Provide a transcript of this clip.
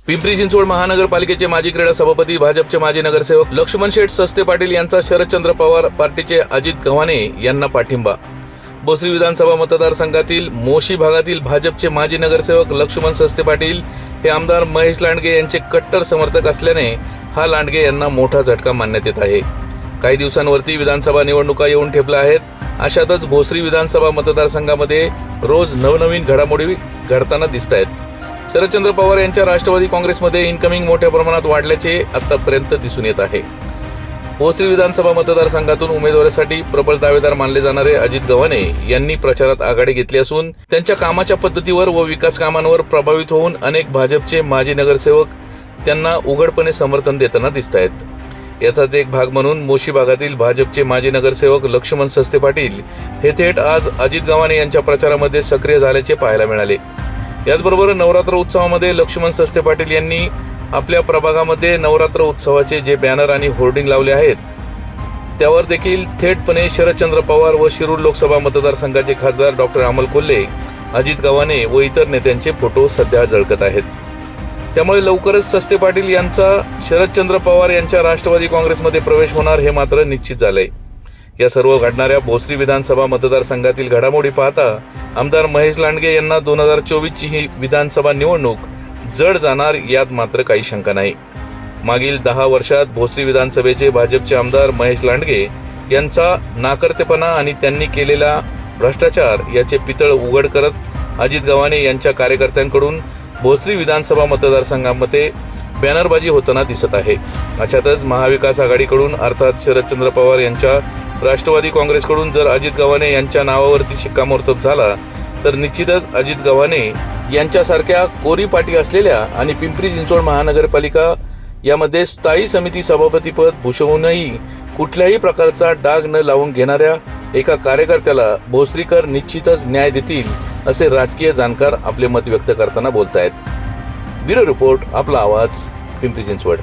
पिंपरी चिंचवड महानगरपालिकेचे माजी क्रीडा सभापती, भाजपचे माजी नगरसेवक लक्ष्मण शेठ सस्ते पाटील यांचा शरदचंद्र पवार पार्टीचे अजित गव्हाणे यांना पाठिंबा. भोसरी विधानसभा मतदारसंघातील मोशी भागातील भाजपचे माजी नगरसेवक लक्ष्मण सस्ते पाटील हे आमदार महेश लांडगे यांचे कट्टर समर्थक असल्याने हा लांडगे यांना मोठा झटका मानण्यात येत आहे. काही दिवसांवरती विधानसभा निवडणुका येऊन ठेपल्या आहेत. अशातच भोसरी विधानसभा मतदारसंघामध्ये रोज नवनवीन घडामोडी घडताना दिसत आहेत. शरदचंद्र पवार यांच्या राष्ट्रवादी काँग्रेसमध्ये इनकमिंग मोठ्या प्रमाणात वाढल्याचे आतापर्यंत दिसून येत आहे. भोसरी विधानसभा मतदारसंघातून उमेदवारीसाठी प्रबळ दावेदार मानले जाणारे अजित गव्हाणे यांनी प्रचारात आघाडी घेतली असून त्यांच्या कामाच्या पद्धतीवर व विकास कामांवर प्रभावित होऊन अनेक भाजपचे माजी नगरसेवक त्यांना उघडपणे समर्थन देताना दिसत आहेत. याचाच एक भाग म्हणून मोशी भागातील भाजपचे माजी नगरसेवक लक्ष्मण सस्ते पाटील हे थेट आज अजित गव्हाणे यांच्या प्रचारामध्ये सक्रिय झाल्याचे पाहायला मिळाले. याचबरोबर नवरात्र उत्सवामध्ये लक्ष्मण सस्ते पाटील यांनी आपल्या प्रभागामध्ये नवरात्र उत्सवाचे जे बॅनर आणि होर्डिंग लावले आहेत त्यावर देखील थेटपणे शरदचंद्र पवार व शिरूर लोकसभा मतदारसंघाचे खासदार डॉक्टर अमल कोल्हे, अजित गव्हाणे व इतर नेत्यांचे फोटो सध्या झळकत आहेत. त्यामुळे लवकरच सस्ते पाटील यांचा शरदचंद्र पवार यांच्या राष्ट्रवादी काँग्रेसमध्ये प्रवेश होणार हे मात्र निश्चित झालंय. या सर्व घडणाऱ्या भोसरी विधानसभा मतदारसंघातील घडामोडी पाहता आमदार महेश लांडगे यांना 2024ची ही विधानसभा निवडणूक जड जाणार यात मात्र काही शंका नाही. मागील 10 वर्षात भोसरी विधानसभेचे भाजपचे आमदार महेश लांडगे यांचा नाकर्तेपणा आणि त्यांनी केलेला भ्रष्टाचार याचे पितळ उघड करत अजित गव्हाणे यांच्या कार्यकर्त्यांकडून भोसरी विधानसभा मतदारसंघामध्ये बॅनरबाजी होताना दिसत आहे. अशातच महाविकास आघाडीकडून अर्थात शरदचंद्र पवार यांच्या राष्ट्रवादी काँग्रेसकडून जर अजित गव्हाणे यांच्या नावावरती शिक्कामोर्तब झाला तर निश्चितच अजित गव्हाणे यांच्यासारख्या कोरी पाटी असलेल्या आणि पिंपरी चिंचवड महानगरपालिका यामध्ये स्थायी समिती सभापतीपद भूषवूनही कुठल्याही प्रकारचा डाग न लावून घेणाऱ्या एका कार्यकर्त्याला भोसरीकर निश्चितच न्याय देतील असे राजकीय जाणकार आपले मत व्यक्त करताना बोलतायत. ब्युरो रिपोर्ट, आपला आवाज, पिंपरी चिंचवड.